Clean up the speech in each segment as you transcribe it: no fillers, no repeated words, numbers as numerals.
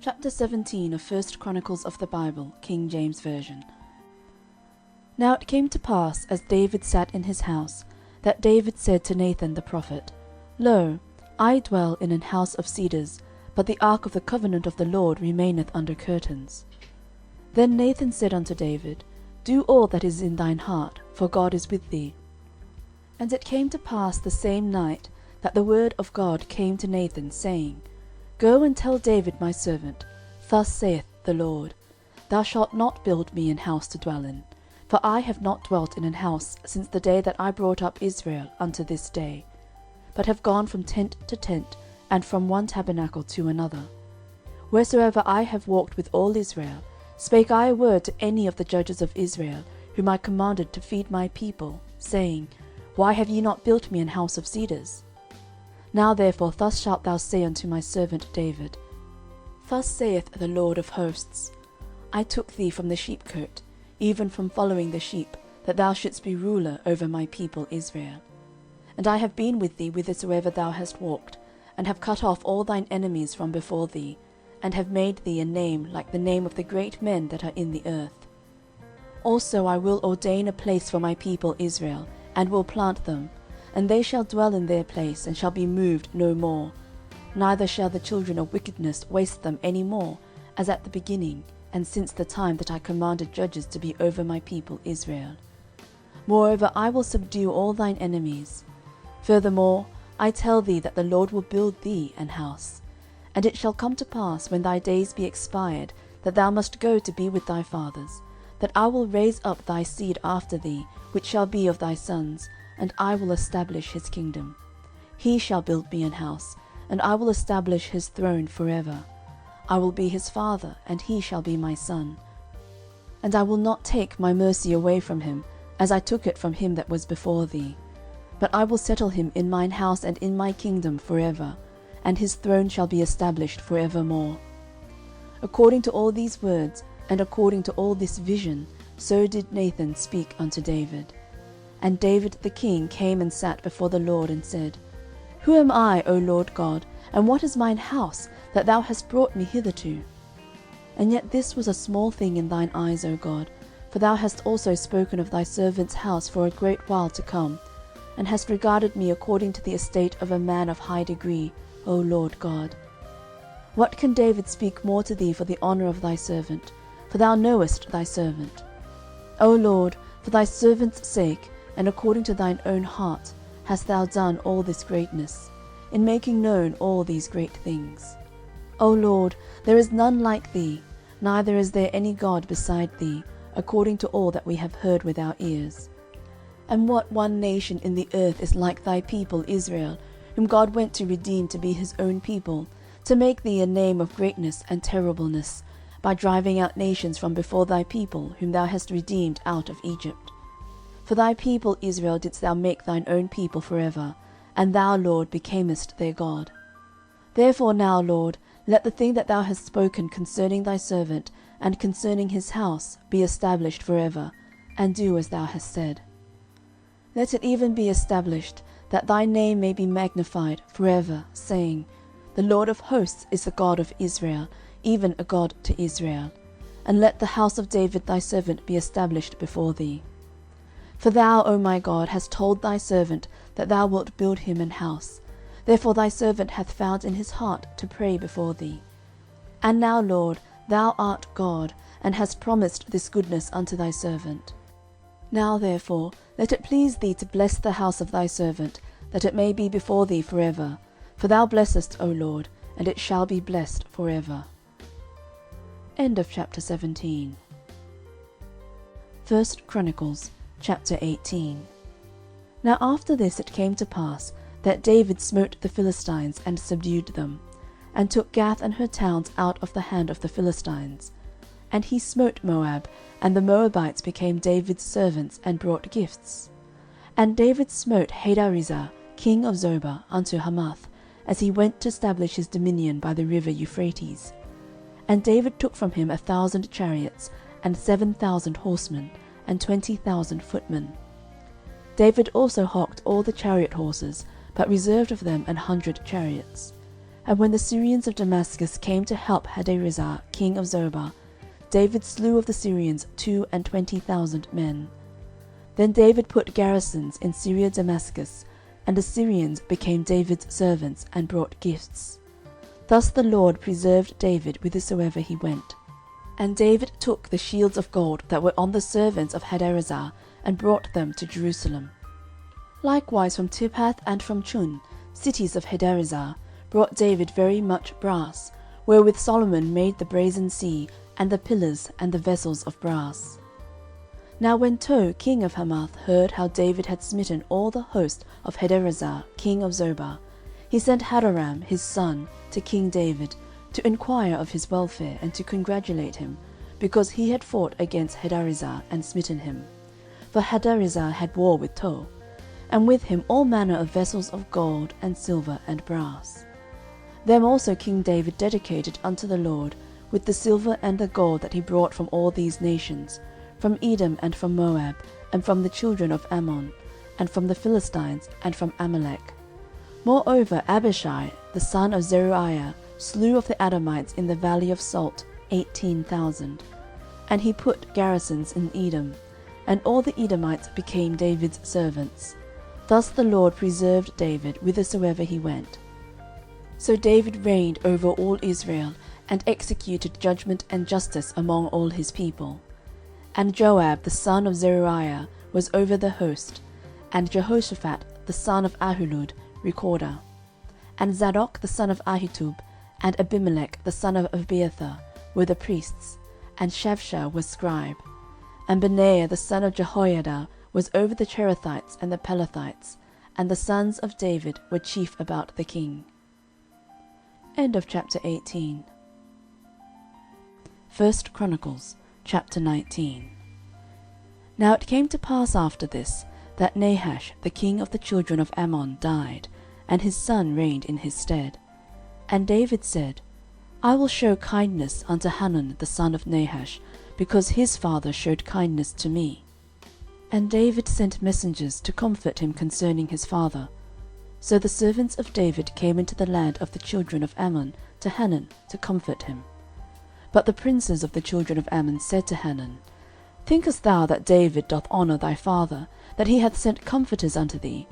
Chapter 17 of First Chronicles of the Bible, King James Version. Now it came to pass, as David sat in his house, that David said to Nathan the prophet, Lo, I dwell in an house of cedars, but the ark of the covenant of the Lord remaineth under curtains. Then Nathan said unto David, Do all that is in thine heart, for God is with thee. And it came to pass the same night that the word of God came to Nathan, saying, Go and tell David my servant, Thus saith the Lord, Thou shalt not build me an house to dwell in, for I have not dwelt in an house since the day that I brought up Israel unto this day, but have gone from tent to tent, and from one tabernacle to another. Wheresoever I have walked with all Israel, spake I a word to any of the judges of Israel, whom I commanded to feed my people, saying, Why have ye not built me an house of cedars? Now therefore thus shalt thou say unto my servant David, Thus saith the Lord of hosts, I took thee from the sheepcote, even from following the sheep, that thou shouldst be ruler over my people Israel. And I have been with thee whithersoever thou hast walked, and have cut off all thine enemies from before thee, and have made thee a name like the name of the great men that are in the earth. Also I will ordain a place for my people Israel, and will plant them, and they shall dwell in their place, and shall be moved no more. Neither shall the children of wickedness waste them any more, as at the beginning, and since the time that I commanded judges to be over my people Israel. Moreover I will subdue all thine enemies. Furthermore, I tell thee that the Lord will build thee an house. And it shall come to pass, when thy days be expired, that thou must go to be with thy fathers, that I will raise up thy seed after thee, which shall be of thy sons, and I will establish his kingdom. He shall build me an house, and I will establish his throne forever. I will be his father, and he shall be my son. And I will not take my mercy away from him, as I took it from him that was before thee. But I will settle him in mine house and in my kingdom forever, and his throne shall be established forevermore. According to all these words, and according to all this vision, so did Nathan speak unto David. And David the king came and sat before the Lord, and said, Who am I, O Lord God, and what is mine house, that thou hast brought me hitherto? And yet this was a small thing in thine eyes, O God, for thou hast also spoken of thy servant's house for a great while to come, and hast regarded me according to the estate of a man of high degree, O Lord God. What can David speak more to thee for the honour of thy servant? For thou knowest thy servant. O Lord, for thy servant's sake, and according to thine own heart, hast thou done all this greatness, in making known all these great things. O Lord, there is none like thee, neither is there any God beside thee, according to all that we have heard with our ears. And what one nation in the earth is like thy people Israel, whom God went to redeem to be his own people, to make thee a name of greatness and terribleness, by driving out nations from before thy people, whom thou hast redeemed out of Egypt? For thy people Israel didst thou make thine own people forever, and thou, Lord, becamest their God. Therefore now, Lord, let the thing that thou hast spoken concerning thy servant, and concerning his house, be established forever, and do as thou hast said. Let it even be established, that thy name may be magnified forever, saying, The Lord of hosts is the God of Israel, even a God to Israel. And let the house of David thy servant be established before thee. For thou, O my God, hast told thy servant that thou wilt build him an house. Therefore thy servant hath found in his heart to pray before thee. And now, Lord, thou art God, and hast promised this goodness unto thy servant. Now therefore let it please thee to bless the house of thy servant, that it may be before thee forever. For thou blessest, O Lord, and it shall be blessed forever. End of chapter 17. First Chronicles, chapter 18. Now after this it came to pass, that David smote the Philistines, and subdued them, and took Gath and her towns out of the hand of the Philistines. And he smote Moab, and the Moabites became David's servants, and brought gifts. And David smote Hadarezer, king of Zobah, unto Hamath, as he went to establish his dominion by the river Euphrates. And David took from him 1,000 chariots, and 7,000 horsemen, and 20,000 footmen. David also houghed all the chariot horses, but reserved of them 100 chariots. And when the Syrians of Damascus came to help Hadarezer king of Zobah, David slew of the Syrians 22,000 men. Then David put garrisons in Syria Damascus, and the Syrians became David's servants, and brought gifts. Thus the Lord preserved David whithersoever he went. And David took the shields of gold that were on the servants of Hadarezer, and brought them to Jerusalem. Likewise from Tirpath and from Chun, cities of Hadarezer, brought David very much brass, wherewith Solomon made the brazen sea, and the pillars, and the vessels of brass. Now when Tou king of Hamath heard how David had smitten all the host of Hadarezer king of Zobah, he sent Hadoram his son to King David, to enquire of his welfare, and to congratulate him, because he had fought against Hadarezer, and smitten him. For Hadarezer had war with Tou, and with him all manner of vessels of gold, and silver, and brass. Them also King David dedicated unto the Lord, with the silver and the gold that he brought from all these nations, from Edom, and from Moab, and from the children of Ammon, and from the Philistines, and from Amalek. Moreover Abishai the son of Zeruiah slew of the Edomites in the valley of Salt 18,000. And he put garrisons in Edom, and all the Edomites became David's servants. Thus the Lord preserved David whithersoever he went. So David reigned over all Israel, and executed judgment and justice among all his people. And Joab the son of Zeruiah was over the host, and Jehoshaphat the son of Ahilud recorder. And Zadok the son of Ahitub, and Abimelech the son of Abiathar were the priests, and Shavsha was scribe. And Benaiah the son of Jehoiada was over the Cherethites and the Pelethites, and the sons of David were chief about the king. End of chapter 18. 1 Chronicles, chapter 19. Now it came to pass after this, that Nahash the king of the children of Ammon died, and his son reigned in his stead. And David said, I will shew kindness unto Hanun the son of Nahash, because his father shewed kindness to me. And David sent messengers to comfort him concerning his father. So the servants of David came into the land of the children of Ammon to Hanun to comfort him. But the princes of the children of Ammon said to Hanun, Thinkest thou that David doth honour thy father, that he hath sent comforters unto thee?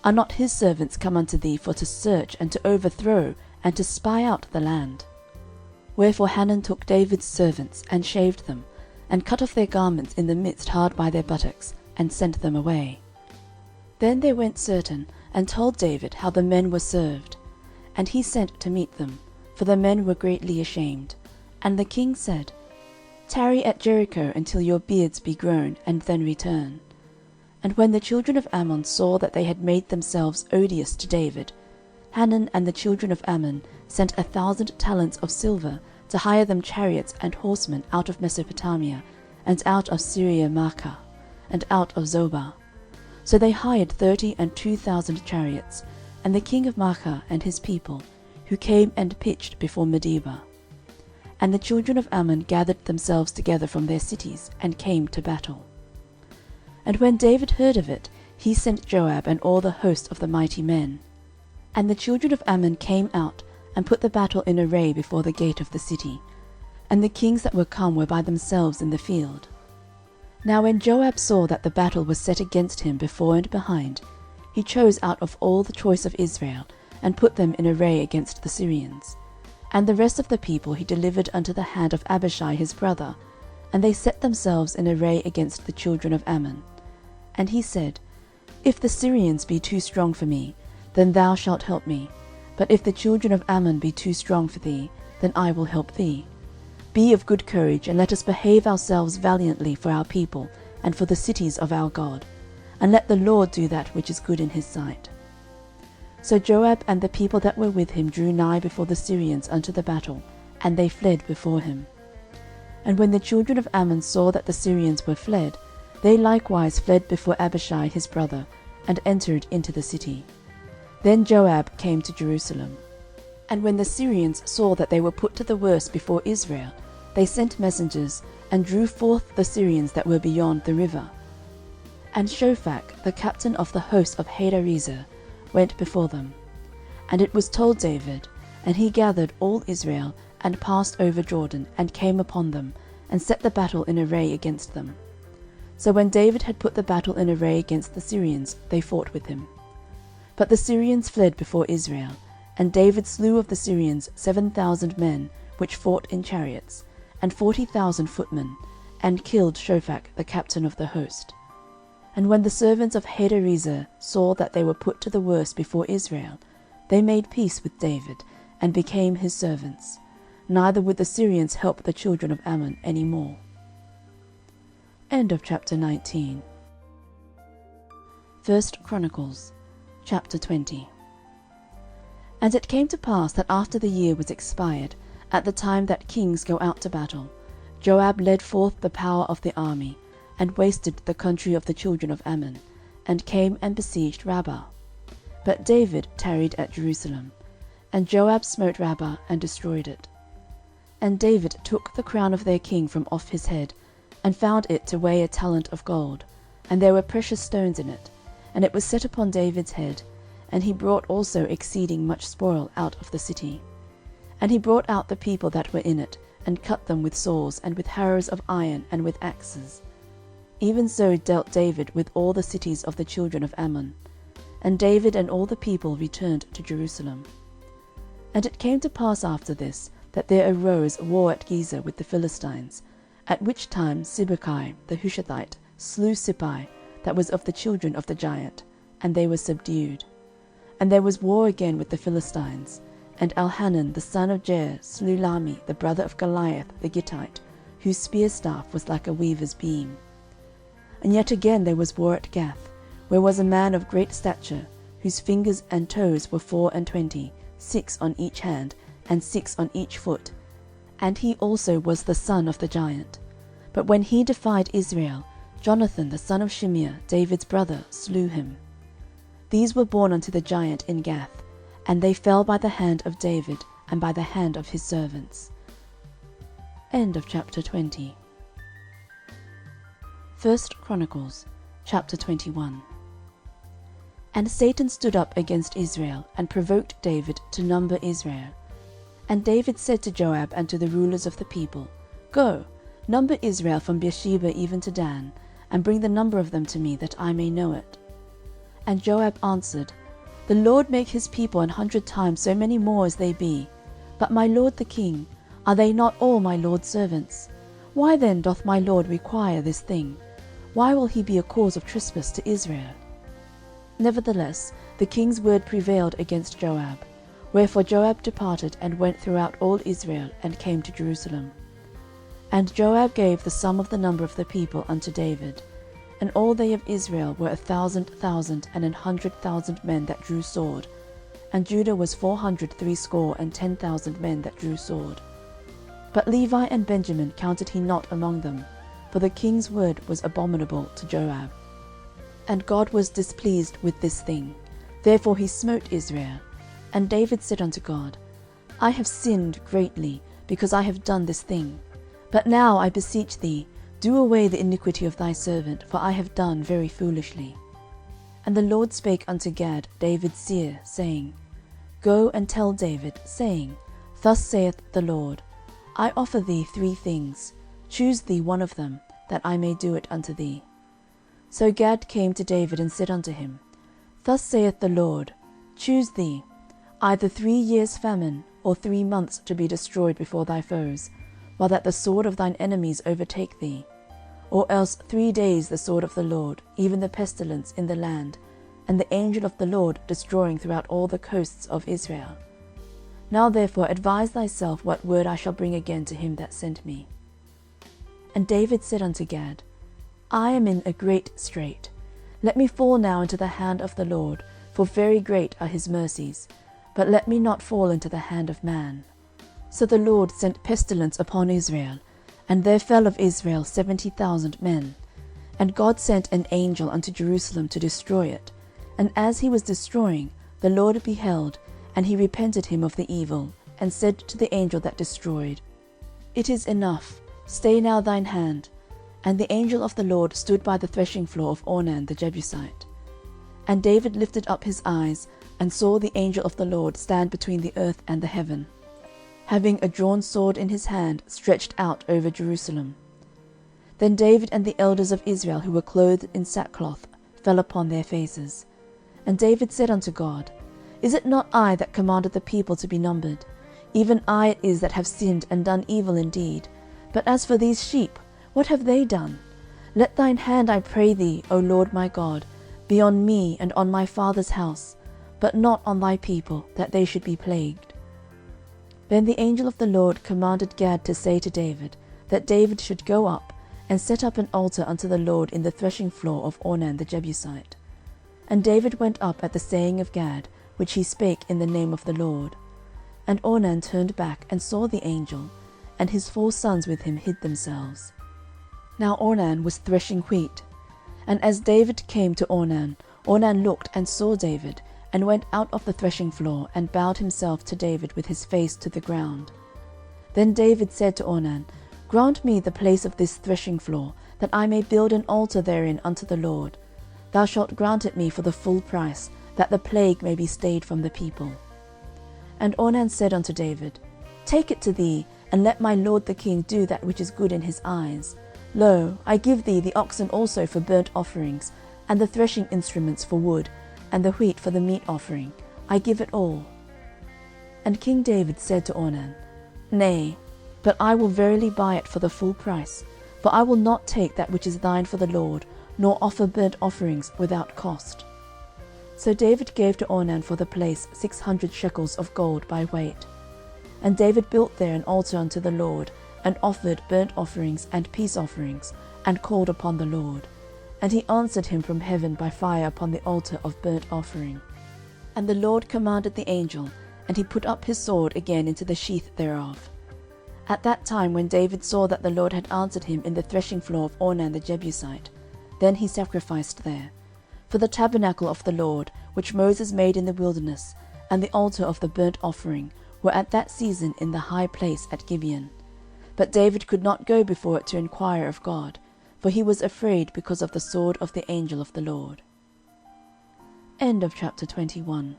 Are not his servants come unto thee for to search, and to overthrow, and to spy out the land? Wherefore Hanun took David's servants, and shaved them, and cut off their garments in the midst hard by their buttocks, and sent them away. Then they went certain, and told David how the men were served. And he sent to meet them, for the men were greatly ashamed. And the king said, Tarry at Jericho until your beards be grown, and then return. And when the children of Ammon saw that they had made themselves odious to David, Hanun and the children of Ammon sent 1,000 talents of silver to hire them chariots and horsemen out of Mesopotamia, and out of Syria-Maachah, and out of Zobah. So they hired 32,000 chariots, and the king of Maachah and his people, who came and pitched before Medeba. And the children of Ammon gathered themselves together from their cities, and came to battle. And when David heard of it, he sent Joab and all the host of the mighty men. And the children of Ammon came out, and put the battle in array before the gate of the city. And the kings that were come were by themselves in the field. Now when Joab saw that the battle was set against him before and behind, he chose out of all the choice of Israel, and put them in array against the Syrians. And the rest of the people he delivered unto the hand of Abishai his brother, and they set themselves in array against the children of Ammon. And he said, If the Syrians be too strong for me, then thou shalt help me. But if the children of Ammon be too strong for thee, then I will help thee. Be of good courage, and let us behave ourselves valiantly for our people, and for the cities of our God. And let the Lord do that which is good in his sight. So Joab and the people that were with him drew nigh before the Syrians unto the battle, and they fled before him. And when the children of Ammon saw that the Syrians were fled, they likewise fled before Abishai his brother, and entered into the city. Then Joab came to Jerusalem. And when the Syrians saw that they were put to the worse before Israel, they sent messengers, and drew forth the Syrians that were beyond the river. And Shophach, the captain of the host of Hadarezer, went before them. And it was told David, And he gathered all Israel, and passed over Jordan, and came upon them, and set the battle in array against them. So when David had put the battle in array against the Syrians, they fought with him. But the Syrians fled before Israel, and David slew of the Syrians 7,000 men, which fought in chariots, and 40,000 footmen, and killed Shophach the captain of the host. And when the servants of Hadarezer saw that they were put to the worse before Israel, they made peace with David, and became his servants. Neither would the Syrians help the children of Ammon any more. End of chapter 19. 1 Chronicles, chapter 20. And it came to pass that after the year was expired, at the time that kings go out to battle, Joab led forth the power of the army, and wasted the country of the children of Ammon, and came and besieged Rabbah. But David tarried at Jerusalem. And Joab smote Rabbah, and destroyed it. And David took the crown of their king from off his head, and found it to weigh a talent of gold, and there were precious stones in it, and it was set upon David's head, and he brought also exceeding much spoil out of the city. And he brought out the people that were in it, and cut them with saws, and with harrows of iron, and with axes. Even so dealt David with all the cities of the children of Ammon. And David and all the people returned to Jerusalem. And it came to pass after this, that there arose war at Gezer with the Philistines, at which time Sibbechai the Hushathite slew Sippai, that was of the children of the giant, and they were subdued. And there was war again with the Philistines, and Elhanan the son of Jair slew Lahmi the brother of Goliath the Gittite, whose spear staff was like a weaver's beam. And yet again there was war at Gath, where was a man of great stature, whose fingers and toes were 24, 6 on each hand, and 6 on each foot, and he also was the son of the giant. But when he defied Israel, Jonathan the son of Shimeah, David's brother, slew him. These were born unto the giant in Gath, and they fell by the hand of David, and by the hand of his servants. End of chapter 20. 1 Chronicles, chapter 21. And Satan stood up against Israel, and provoked David to number Israel. And David said to Joab and to the rulers of the people, Go, number Israel from Beersheba even to Dan, and bring the number of them to me, that I may know it. And Joab answered, The Lord make his people 100 times so many more as they be. But my lord the king, are they not all my lord's servants? Why then doth my lord require this thing? Why will he be a cause of trespass to Israel? Nevertheless the king's word prevailed against Joab. Wherefore Joab departed, and went throughout all Israel, and came to Jerusalem. And Joab gave the sum of the number of the people unto David. And all they of Israel were 1,000,000 and 100,000 men that drew sword. And Judah was 460,000 men that drew sword. But Levi and Benjamin counted he not among them, for the king's word was abominable to Joab. And God was displeased with this thing, therefore he smote Israel. And David said unto God, I have sinned greatly, because I have done this thing. But now, I beseech thee, do away the iniquity of thy servant, for I have done very foolishly. And the Lord spake unto Gad, David's seer, saying, Go and tell David, saying, Thus saith the Lord, I offer thee 3 things, choose thee one of them, that I may do it unto thee. So Gad came to David, and said unto him, Thus saith the Lord, choose thee, either 3 years' famine, or 3 months to be destroyed before thy foes, while that the sword of thine enemies overtake thee; or else 3 days the sword of the Lord, even the pestilence in the land, and the angel of the Lord destroying throughout all the coasts of Israel. Now therefore advise thyself what word I shall bring again to him that sent me. And David said unto Gad, I am in a great strait. Let me fall now into the hand of the Lord, for very great are his mercies, but let me not fall into the hand of man. So the Lord sent pestilence upon Israel, and there fell of Israel 70,000 men. And God sent an angel unto Jerusalem to destroy it. And as he was destroying, the Lord beheld, and he repented him of the evil, and said to the angel that destroyed, It is enough, stay now thine hand. And the angel of the Lord stood by the threshing floor of Ornan the Jebusite. And David lifted up his eyes, and saw the angel of the Lord stand between the earth and the heaven, having a drawn sword in his hand stretched out over Jerusalem. Then David and the elders of Israel, who were clothed in sackcloth, fell upon their faces. And David said unto God, Is it not I that commanded the people to be numbered? Even I it is that have sinned and done evil indeed. But as for these sheep, what have they done? Let thine hand, I pray thee, O Lord my God, be on me and on my father's house, but not on thy people, that they should be plagued. Then the angel of the Lord commanded Gad to say to David, that David should go up and set up an altar unto the Lord in the threshing floor of Ornan the Jebusite. And David went up at the saying of Gad, which he spake in the name of the Lord. And Ornan turned back and saw the angel, and his 4 sons with him hid themselves. Now Ornan was threshing wheat. And as David came to Ornan, Ornan looked and saw David, and went out of the threshing floor, and bowed himself to David with his face to the ground. Then David said to Ornan, Grant me the place of this threshing floor, that I may build an altar therein unto the Lord. Thou shalt grant it me for the full price, that the plague may be stayed from the people. And Ornan said unto David, Take it to thee, and let my lord the king do that which is good in his eyes. Lo, I give thee the oxen also for burnt offerings, and the threshing instruments for wood, and the wheat for the meat offering. I give it all. And King David said to Ornan, Nay, but I will verily buy it for the full price, for I will not take that which is thine for the Lord, nor offer burnt offerings without cost. So David gave to Ornan for the place 600 shekels of gold by weight. And David built there an altar unto the Lord, and offered burnt offerings and peace offerings, and called upon the Lord. And he answered him from heaven by fire upon the altar of burnt offering. And the Lord commanded the angel, and he put up his sword again into the sheath thereof. At that time when David saw that the Lord had answered him in the threshing floor of Ornan the Jebusite, then he sacrificed there. For the tabernacle of the Lord, which Moses made in the wilderness, and the altar of the burnt offering, were at that season in the high place at Gibeon. But David could not go before it to enquire of God, for he was afraid because of the sword of the angel of the Lord. End of chapter 21.